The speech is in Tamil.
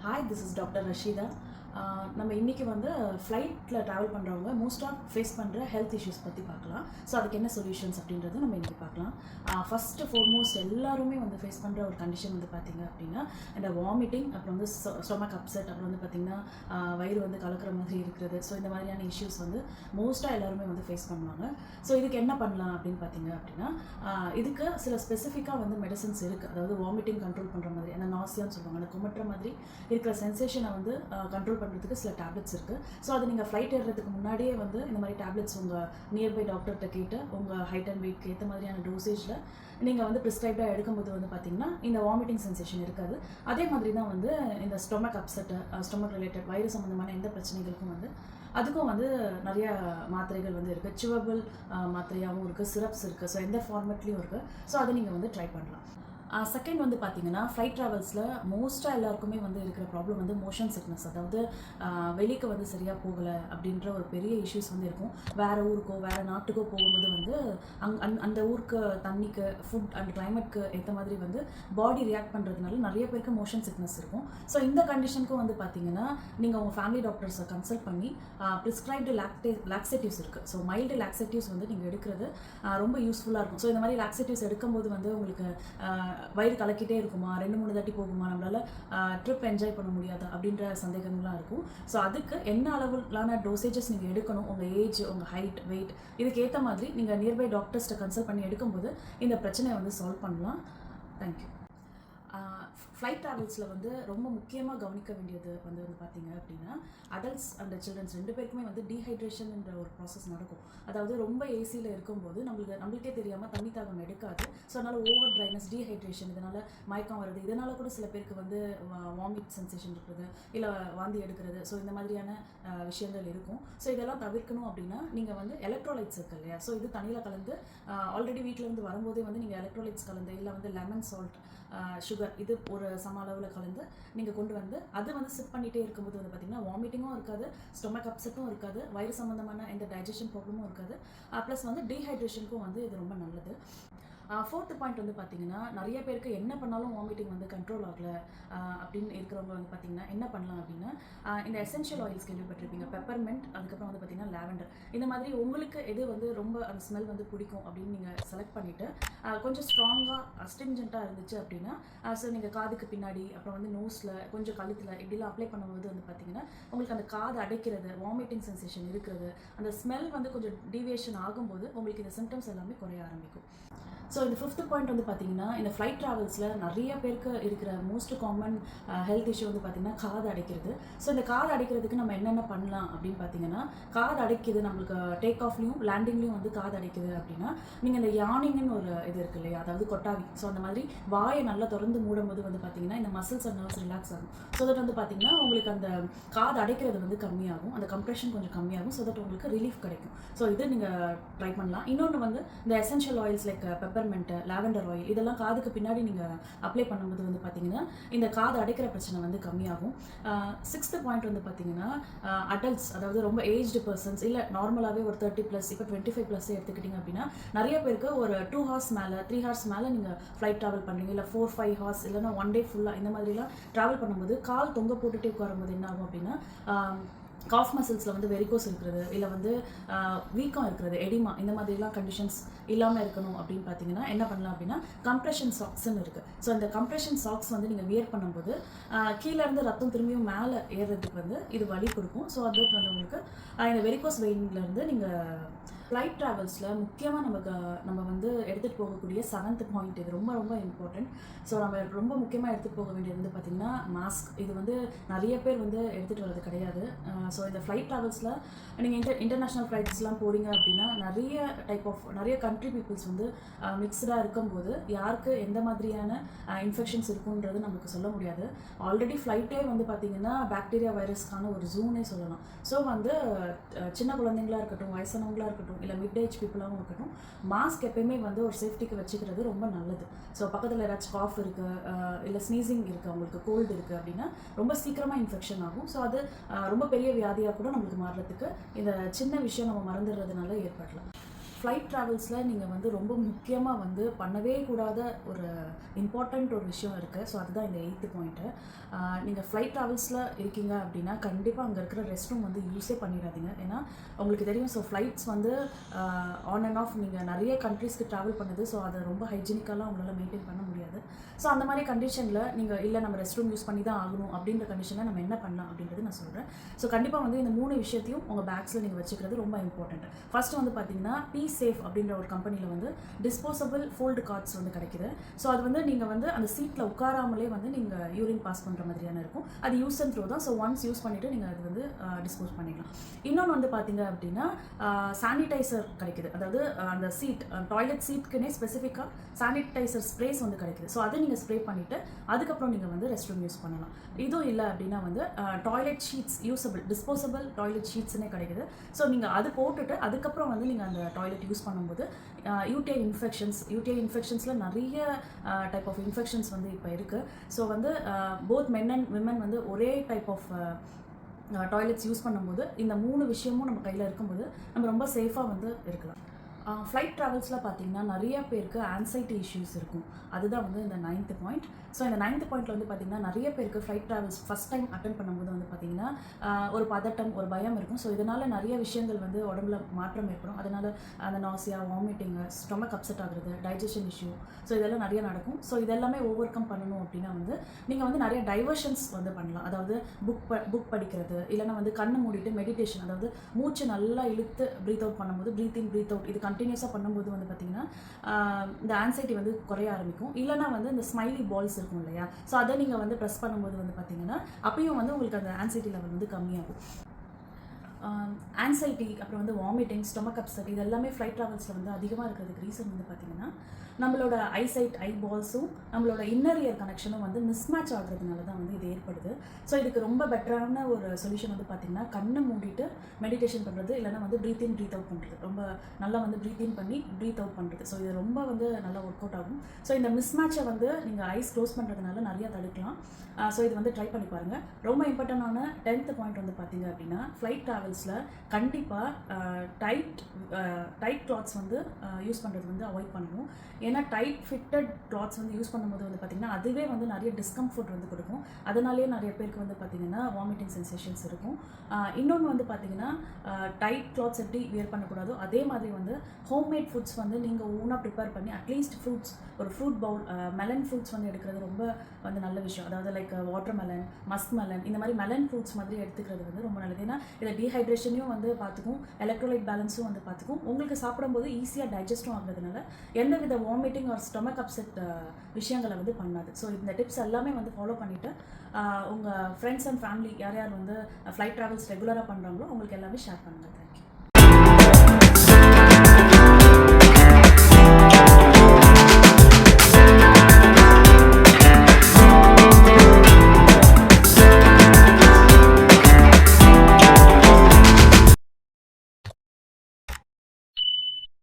Hi, this is Dr. Rashida. நம்ம இன்றைக்கி வந்து ஃப்ளைட்டில் ட்ராவல் பண்ணுறவங்க மோஸ்ட்டாக ஃபேஸ் பண்ணுற ஹெல்த் இஷ்யூஸ் பற்றி பார்க்கலாம். ஸோ அதுக்கு என்ன சொல்யூஷன்ஸ் அப்படின்றது நம்ம இன்றைக்கி பார்க்கலாம். ஃபஸ்ட்டு ஃபோர்மோஸ்ட் எல்லாருமே வந்து ஃபேஸ் பண்ணுற ஒரு கண்டிஷன் வந்து பார்த்திங்க அப்படின்னா இந்த வாமிட்டிங், அப்புறம் வந்து ஸ்டொமக் அப்செட், அப்புறம் வந்து பார்த்திங்கன்னா வயிறு வந்து கலக்கிற மாதிரி இருக்கிறது. ஸோ இந்த மாதிரியான இஷ்யூஸ் வந்து மோஸ்ட்டாக எல்லாருமே வந்து ஃபேஸ் பண்ணுவாங்க. ஸோ இதுக்கு என்ன பண்ணலாம் அப்படின்னு பார்த்திங்க அப்படின்னா இதுக்கு சில ஸ்பெசிஃபிக்காக வந்து மெடிசன்ஸ் இருக்குது. அதாவது வாமிட்டிங் கண்ட்ரோல் பண்ணுற மாதிரி, அந்த நாசியான்னு சொல்லுவாங்க, அந்த குமட்டுற மாதிரி இருக்கிற சென்சேஷனை வந்து கண்ட்ரோல் பண்ணுறதுக்கு சில டேப்லெட்ஸ் இருக்குது. ஸோ அது நீங்கள் ஃப்ளைட் ஏறுறதுக்கு முன்னாடியே வந்து இந்த மாதிரி டேப்லெட்ஸ் உங்கள் நியர்பை டாக்டர்கிட்ட கேட்டு உங்கள் ஹைட் அண்ட் வெயிட்க்கு ஏற்ற மாதிரியான டோசேஜில் நீங்கள் வந்து ப்ரிஸ்கிரைப்டாக எடுக்கும்போது வந்து பார்த்திங்கன்னா இந்த வாமிட்டிங் சென்சேஷன் இருக்காது. அதே மாதிரி தான் வந்து இந்த ஸ்டொமக் அப்செட்டு, ஸ்டொமக் ரிலேட்டட் வயிறு சம்மந்தமான எந்த பிரச்சனைகளுக்கும் வந்து அதுக்கும் வந்து நிறைய மாத்திரைகள் வந்து இருக்குது. சிவபிள் மாத்திரையாகவும் இருக்குது, சிரப்ஸ் இருக்குது. ஸோ எந்த ஃபார்மேட்லேயும் இருக்குது. ஸோ அதை நீங்கள் வந்து ட்ரை பண்ணலாம். செகண்ட் வந்து பார்த்திங்கன்னா ஃப்ளைட் ட்ராவல்ஸில் மோஸ்ட்டாக எல்லாருக்குமே வந்து இருக்கிற ப்ராப்ளம் வந்து மோஷன் சிக்னஸ். அதாவது வெளிக்கு வந்து சரியாக போகலை அப்படின்ற ஒரு பெரிய இஷ்யூஸ் வந்து இருக்கும். வேறு ஊருக்கோ வேறு நாட்டுக்கோ போகும்போது வந்து அந்த ஊருக்கு தண்ணிக்கு, ஃபுட் அண்ட் கிளைமேட்க்கு ஏற்ற மாதிரி வந்து பாடி ரியாக்ட் பண்ணுறதுனால நிறைய பேருக்கு மோஷன் சிக்னஸ் இருக்கும். ஸோ இந்த கண்டிஷனுக்கும் வந்து பார்த்திங்கன்னா நீங்கள் உங்கள் ஃபேமிலி டாக்டர்ஸை கன்சல்ட் பண்ணி ப்ரிஸ்கிரைப்டு லாக்ஸேட்டிவ்ஸ் இருக்குது. ஸோ மைல்டு லாக்ஸேட்டிவ்ஸ் வந்து நீங்கள் எடுக்கிறது ரொம்ப யூஸ்ஃபுல்லாக இருக்கும். ஸோ இந்த மாதிரி லாக்ஸேட்டிவ்ஸ் எடுக்கும்போது வந்து உங்களுக்கு வயிறு கலக்கிட்டே இருக்குமா, 2-3 தாட்டி போகுமா, நம்மளால் ட்ரிப் என்ஜாய் பண்ண முடியாதா அப்படின்ற சந்தேகங்கள்லாம் இருக்கும். ஸோ அதுக்கு என்ன அளவிலான டோசேஜஸ் நீங்கள் எடுக்கணும், உங்கள் ஏஜ், உங்கள் ஹைட், வெயிட், இதுக்கு ஏற்ற மாதிரி நீங்கள் நியர்பை டாக்டர்ஸ்ட்டை கன்சல்ட் பண்ணி எடுக்கும்போது இந்த பிரச்சனையை வந்து சால்வ் பண்ணலாம். தேங்க்யூ. ஃப்ளைட் ட்ராவல்ஸில் வந்து ரொம்ப முக்கியமாக கவனிக்க வேண்டியது வந்து பார்த்திங்க அப்படின்னா அடல்ட்ஸ் அண்ட் சில்ட்ரன்ஸ் 2 பேருக்குமே வந்து டீஹைட்ரேஷன்ன்ற ஒரு ப்ராசஸ் நடக்கும். அதாவது ரொம்ப ஏசியில் இருக்கும்போது நம்மளுக்கே தெரியாமல் தண்ணி தாகம் எடுக்காது. ஸோ அதனால் ஓவர் ட்ரைனஸ், டீஹைட்ரேஷன், இதனால் மயக்கம் வருது. இதனால் கூட சில பேருக்கு வந்து வாமிட் சென்சேஷன் இருக்கிறது, இல்லை வாந்தி எடுக்கிறது. ஸோ இந்த மாதிரியான விஷயங்கள் இருக்கும். ஸோ இதெல்லாம் தவிர்க்கணும் அப்படின்னா நீங்கள் வந்து எலக்ட்ரோலைட்ஸ் இருக்கு இல்லையா, ஸோ இது தண்ணியில் கலந்து ஆல்ரெடி வீட்டிலேருந்து வரும்போதே வந்து நீங்கள் எலக்ட்ரோலைட்ஸ் கலந்து, இல்லை வந்து லெமன் சால்ட், சுகர், இது ஒரு சம அளவில் கலந்து நீங்கள் கொண்டு வந்து அது வந்து சிப் பண்ணிகிட்டே இருக்கும்போது வந்து பார்த்திங்கன்னா வாமிட்டிங்கும் இருக்காது, ஸ்டொமக் அப்செட்டும் இருக்காது, வயிறு சம்மந்தமான எந்த டைஜஷன் ப்ராப்ளமும் இருக்காது. ப்ளஸ் வந்து டீஹைட்ரேஷனுக்கும் வந்து இது ரொம்ப நல்லது. ஃபோர்த்து பாயிண்ட் வந்து பார்த்திங்கன்னா நிறைய பேருக்கு என்ன பண்ணாலும் வாமிட்டிங் வந்து கண்ட்ரோல் ஆகலை அப்படின்னு இருக்கிறவங்க வந்து பார்த்திங்கன்னா என்ன பண்ணலாம் அப்படின்னா இந்த எசென்ஷியல் ஆயில்ஸ் கேள்விப்பட்டிருப்பீங்க, பெப்பர்மெண்ட், அதுக்கப்புறம் வந்து பார்த்திங்கன்னா லாவெண்டர். இந்த மாதிரி உங்களுக்கு எது வந்து ரொம்ப அந்த ஸ்மெல் வந்து பிடிக்கும் அப்படின்னு நீங்கள் செலக்ட் பண்ணிவிட்டு கொஞ்சம் ஸ்ட்ராங்காக அஸ்டின்ஜென்ட்டாக இருந்துச்சு அப்படின்னா ஸோ நீங்கள் காதுக்கு பின்னாடி, அப்புறம் வந்து நோஸில், கொஞ்சம் கழுத்தில் இப்படிலாம் அப்ளை பண்ணும்போது வந்து பார்த்திங்கன்னா உங்களுக்கு அந்த காது அடைக்கிறது, வாமிட்டிங் சென்சேஷன் இருக்கிறது, அந்த ஸ்மெல் வந்து கொஞ்சம் டீவியேஷன் ஆகும்போது உங்களுக்கு இந்த சிம்டம்ஸ் எல்லாமே குறைய ஆரம்பிக்கும். ஸோ இந்த 5th பாயிண்ட் வந்து பார்த்திங்கன்னா இந்த ஃப்ளைட் ட்ராவல்ஸில் நிறைய பேருக்கு இருக்கிற மோஸ்ட் காமன் ஹெல்த் இஷ்யூ வந்து பார்த்திங்கன்னா காது அடைக்கிறது. ஸோ இந்த காது அடைக்கிறதுக்கு நம்ம என்னென்ன பண்ணலாம் அப்படின்னு பார்த்திங்கன்னா, காது அடைக்குது, நம்மளுக்கு டேக் ஆஃப்லையும் லேண்டிங்லேயும் வந்து காது அடைக்குது அப்படின்னா நீங்கள் இந்த யானிங்னு ஒரு இது இருக்குது இல்லையா, அதாவது கொட்டாவி. ஸோ அந்த மாதிரி வாயை நல்லா திறந்து மூடும்போது வந்து பார்த்திங்கன்னா இந்த மசில்ஸ் அண்ட் நர்வ்ஸ் ரிலாக்ஸ் ஆகும். ஸோ தட் வந்து பார்த்திங்கன்னா உங்களுக்கு அந்த காது அடைக்கிறது வந்து கம்மியாகும், அந்த கம்ப்ரெஷன் கொஞ்சம் கம்மியாகும். ஸோ தட் உங்களுக்கு ரிலீஃப் கிடைக்கும். ஸோ இது நீங்கள் ட்ரை பண்ணலாம். இன்னொன்று வந்து இந்த essential oils like peppermint, lavender oil, இதெல்லாம் காதுக்கு பின்னாடி நீங்கள் அப்ளை பண்ணும்போது வந்து பார்த்திங்கன்னா இந்த காது அடைக்கிற பிரச்சனை வந்து கம்மியாகும். 6th பாயிண்ட் வந்து பார்த்திங்கன்னா அடல்ட்ஸ், அதாவது ரொம்ப ஏஜ்டு பர்சன்ஸ், இல்லை நார்மலாகவே ஒரு 30+, இப்போ 25+ எடுத்துக்கிட்டிங்க அப்படின்னா நிறைய பேருக்கு ஒரு 2 hours மேலே, 3 hours மேலே நீங்கள் ஃப்ளைட் ட்ராவல் பண்ணுறீங்க, இல்லை 4-5 hours, இல்லைனா 1 day ஃபுல்லாக இந்த மாதிரிலாம் ட்ராவல் பண்ணும்போது கால் தொங்க போட்டுகிட்டே உட்காரும்போது என்ன ஆகும் அப்படின்னா காஃப் மசில்ஸில் வந்து வெரிகோஸ் இருக்கிறது, இல்லை வந்து வீக்கம் இருக்கிறது, எடிமா, இந்த மாதிரிலாம் கண்டிஷன்ஸ் இல்லாமல் இருக்கணும் அப்படின்னு பார்த்தீங்கன்னா என்ன பண்ணலாம் அப்படின்னா கம்ப்ரெஷன் சாக்ஸ்ன்னு இருக்குது. ஸோ இந்த கம்ப்ரெஷன் சாக்ஸ் வந்து நீங்கள் வியர் பண்ணும்போது கீழேருந்து ரத்தம் திரும்பியும் மேலே ஏறுறதுக்கு வந்து இது வலி கொடுக்கும். ஸோ அது வந்து உங்களுக்கு இந்த வெரிகோஸ் வெயின்லேருந்து நீங்கள் ஃப்ளைட் ட்ராவல்ஸில் முக்கியமாக நம்ம வந்து எடுத்துகிட்டு போகக்கூடிய 7th பாயிண்ட், இது ரொம்ப ரொம்ப இம்பார்ட்டண்ட். ஸோ நம்ம ரொம்ப முக்கியமாக எடுத்துகிட்டு போக வேண்டியது வந்து பார்த்திங்கன்னா மாஸ்க். இது வந்து நிறைய பேர் வந்து எடுத்துகிட்டு வர்றது கிடையாது. ஸோ இந்த ஃப்ளைட் ட்ராவல்ஸில் நீங்கள் இன்டர்நேஷ்னல் ஃப்ளைட்ஸ்லாம் போகிறீங்க அப்படின்னா நிறைய கண்ட்ரி பீப்புள்ஸ் வந்து மிக்ஸ்டாக இருக்கும்போது யாருக்கு எந்த மாதிரியான இன்ஃபெக்ஷன்ஸ் இருக்குன்றது நமக்கு சொல்ல முடியாது. ஆல்ரெடி ஃப்ளைட்டே வந்து பார்த்திங்கன்னா பாக்டீரியா வைரஸ்க்கான ஒரு ஜூனே சொல்லலாம். ஸோ வந்து சின்ன குழந்தைங்களா இருக்கட்டும், வயசானவங்களாக இருக்கட்டும், இல்லை மிட் ஏஜ் பீப்புளாகவும் இருக்கட்டும், மாஸ்க் எப்பயுமே வந்து ஒரு சேஃப்டிக்கு வச்சுக்கிறது ரொம்ப நல்லது. ஸோ பக்கத்தில் ஏதாச்சும் காஃப் இருக்குது, இல்லை ஸ்னீசிங் இருக்குது, அவங்களுக்கு கோல்டு இருக்குது அப்படின்னா ரொம்ப சீக்கிரமாக இன்ஃபெக்ஷன் ஆகும். ஸோ அது ரொம்ப பெரிய வியாதியாக கூட நம்மளுக்கு மாறுறதுக்கு இந்த சின்ன விஷயம் நம்ம மறந்துடுறதுனால ஏற்படலாம். ஃப்ளைட் ட்ராவல்ஸில் நீங்கள் வந்து ரொம்ப முக்கியமாக வந்து பண்ணவே கூடாத ஒரு இம்பார்ட்டண்ட் ஒரு விஷயம் இருக்குது. ஸோ அதுதான் இந்த 8th பாயிண்ட்டு. நீங்கள் ஃப்ளைட் ட்ராவல்ஸில் இருக்கீங்க அப்படின்னா கண்டிப்பாக அங்கே இருக்கிற ரெஸ்ட் ரூம் வந்து யூஸே பண்ணிடாதீங்க. ஏன்னா உங்களுக்கு தெரியும், ஸோ ஃப்ளைட்ஸ் வந்து ஆன் அண்ட் ஆஃப் நீங்கள் நிறைய கண்ட்ரீஸ்க்கு ட்ராவல் பண்ணுது. ஸோ அதை ரொம்ப ஹைஜீனிக்கெல்லாம் உங்களால் மெயின்டைன் பண்ண முடியாது. ஸோ அந்த மாதிரி கண்டிஷனில் நீங்கள் இல்லை நம்ம ரெஸ்ட் ரூம் யூஸ் பண்ணி தான் ஆகணும் அப்படின்ற கண்டிஷனில் நம்ம என்ன பண்ணலாம் அப்படின்றது நான் சொல்கிறேன். ஸோ கண்டிப்பாக வந்து இந்த 3 விஷயத்தையும் உங்கள் பேக்ஸில் நீங்கள் வச்சுக்கிறது ரொம்ப இம்பார்ட்டண்ட். ஃபர்ஸ்ட் வந்து பார்த்தீங்கன்னா பீசேஃப் அப்படின்ற ஒரு கம்பெனியில் வந்து டிஸ்போசபிள் ஃபோல்டு கார்ட்ஸ் வந்து கிடைக்குது. ஸோ அது வந்து நீங்கள் வந்து அந்த சீட்டில் உட்காராமலே வந்து நீங்கள் யூரின் பாஸ் பண்ணுற மாதிரியான இருக்கும். அது யூஸ் அண்ட் த்ரோ தான். ஸோ ஒன்ஸ் யூஸ் பண்ணிவிட்டு நீங்கள் அது வந்து டிஸ்போஸ் பண்ணிடலாம். இன்னொன்று வந்து பார்த்தீங்க அப்படின்னா சானிடைசர் கிடைக்குது. அதாவது அந்த சீட் டாய்லெட் சீட்க்குன்னே ஸ்பெசிஃபிக்காக சானிடைசர் ஸ்ப்ரேஸ் வந்து கிடைக்குது. ஸோ அதை நீங்கள் ஸ்ப்ரே பண்ணிவிட்டு அதுக்கப்புறம் நீங்கள் வந்து ரெஸ்ட் ரூம் யூஸ் பண்ணலாம். இதுவும் இல்லை அப்படின்னா வந்து toilet sheets usable disposable toilet ஷீட்ஸ்னே கிடைக்குது. ஸோ நீங்கள் அது போட்டுட்டு அதுக்கப்புறம் வந்து நீங்கள் அந்த டாய்லெட் யூஸ் பண்ணும்போது யூடிஐ இன்ஃபெக்ஷன்ஸில் நிறைய டைப் ஆஃப் இன்ஃபெக்ஷன்ஸ் வந்து இப்போ இருக்குது. ஸோ வந்து போத் மென் அண்ட் விமன் வந்து ஒரே டைப் ஆஃப் டாய்லெட்ஸ் யூஸ் பண்ணும்போது இந்த 3 விஷயமும் நம்ம கையில் இருக்கும்போது நம்ம ரொம்ப சேஃபாக வந்து இருக்கலாம். ஃப்ளைட் ட்ராவல்ஸில் பார்த்தீங்கன்னா நிறைய பேருக்கு ஆன்சைட்டி இஷ்யூஸ் இருக்கும். அதுதான் வந்து இந்த 9th பாயிண்ட். ஸோ இந்த 9th பாயிண்ட்டில் வந்து பார்த்திங்கன்னா நிறைய பேருக்கு flight travels first time attend பண்ணும்போது வந்து பார்த்திங்கன்னா ஒரு பதட்டம், ஒரு பயம் இருக்கும். ஸோ இதனால் நிறைய விஷயங்கள் வந்து உடம்புல மாற்றம் ஏற்படும். அதனால் அந்த நாசியா, வாமிட்டிங்கு, ஸ்டொமக் அப்செட் ஆகுறது, டைஜஷன் இஷ்யூ, ஸோ இதெல்லாம் நிறைய நடக்கும். ஸோ இதெல்லாமே ஓவர் கம் பண்ணணும் அப்படின்னா வந்து நீங்கள் வந்து நிறைய டைவர்ஷன்ஸ் வந்து பண்ணலாம். அதாவது புக் படிக்கிறது, இல்லைனா வந்து கண்ணு மூடிட்டு மெடிடேஷன், அதாவது மூச்சு நல்லா இழுத்து ப்ரீத் அவுட் பண்ணும்போது ப்ரீத் இன் ப்ரீத் அவுட், இது கண்டினியூஸாக பண்ணும்போது வந்து பார்த்திங்கன்னா இந்த ஆன்சைட்டி வந்து குறைய ஆரம்பிக்கும். இல்லைனா வந்து இந்த ஸ்மைலி பால்ஸ் இருக்கும் இல்லையா, ஸோ அதை நீங்கள் வந்து ப்ரெஸ் பண்ணும்போது வந்து பார்த்திங்கன்னா அப்பயும் வந்து உங்களுக்கு அந்த ஆன்சைட்டி லெவல் வந்து கம்மியாகும். ஆன்சைட்டி, அப்புறம் வந்து வாமிட்டிங், ஸ்டொமக் அப்செட், இது எல்லாமே ஃப்ளைட் ட்ராவல்ஸில் வந்து அதிகமாக இருக்கிறதுக்கு ரீசன் வந்து பார்த்திங்கன்னா நம்மளோட ஐசைட், ஐபால்ஸும் நம்மளோட இன்னர் இயர் கனெக்ஷனும் வந்து மிஸ்மேட்ச் ஆகிறதுனால தான் வந்து இது ஏற்படுது. ஸோ இதுக்கு ரொம்ப பெட்டரான ஒரு சொல்யூஷன் வந்து பார்த்திங்கன்னா கண்ணை மூடிட்டு மெடிடேஷன் பண்ணுறது, இல்லைனா வந்து ப்ரீத் இன் ப்ரீத் அவுட் பண்ணுறது, ரொம்ப நல்லா வந்து ப்ரீத் இன் பண்ணி ப்ரீத் அவுட் பண்ணுறது. ஸோ இது ரொம்ப வந்து நல்லா ஒர்க் அவுட் ஆகும். ஸோ இந்த மிஸ்மேட்சை வந்து நீங்கள் ஐஸ் க்ளோஸ் பண்ணுறதுனால நிறையா தடுக்கலாம். ஸோ இது வந்து ட்ரை பண்ணி பாருங்கள். ரொம்ப இம்பார்ட்டண்டான 10th பாயிண்ட் வந்து பார்த்திங்க அப்படின்னா ஃப்ளைட் ட்ராவல்ஸில் கண்டிப்பாக டைட் கிளாத்ஸ் வந்து யூஸ் பண்ணுறது வந்து அவாய்ட் பண்ணணும். ஏன்னா டைட் ஃபிட்டட் கிளாத்ஸ் வந்து யூஸ் பண்ணும்போது வந்து பார்த்திங்கன்னா அதுவே வந்து நிறைய டிஸ்கம்ஃபர்ட் வந்து கொடுக்கும். அதனாலேயே நிறைய பேருக்கு வந்து பார்த்திங்கன்னா வாமிட்டிங் சென்சேஷன்ஸ் இருக்கும். இன்னொன்று வந்து பார்த்திங்கன்னா டைட் கிளாத்ஸ் எப்படி வியர் பண்ணக்கூடாதோ அதே மாதிரி வந்து ஹோம்மேட் ஃபுட்ஸ் வந்து நீங்கள் ஓனாக ப்ரிப்பேர் பண்ணி அட்லீஸ்ட் ஃப்ரூட்ஸ், ஒரு ஃப்ரூட் பவுல், மெலன் ஃப்ரூட்ஸ் வந்து எடுக்கிறது ரொம்ப வந்து நல்ல விஷயம். அதாவது like water melon, musk melon, இந்த மாதிரி மெலன் ஃப்ரூட்ஸ் மாதிரி எடுத்துக்கிறது வந்து ரொம்ப நல்லது. ஏன்னா இதை டீஹைட்ரேஷனையும் வந்து பார்த்துக்கும், எலக்ட்ரோலைட் பேலன்ஸும் வந்து பார்த்துக்கும். உங்களுக்கு சாப்பிடும்போது ஈஸியாக டைஜஸ்டும் ஆகுறதுனால எந்தவித வாமிட்டிங் ஆர் ஸ்டொமக் அப்செட் விஷயங்களை வந்து பண்ணாது. ஸோ இந்த டிப்ஸ் எல்லாமே வந்து ஃபாலோ பண்ணிவிட்டு உங்கள் ஃப்ரெண்ட்ஸ் அண்ட் ஃபேமிலி யார் யார் வந்து ஃப்ளைட் ட்ராவல்ஸ் ரெகுலராக பண்ணுறாங்களோ அவங்களுக்கு எல்லாமே ஷேர் பண்ணுங்கள். தேங்க்யூ.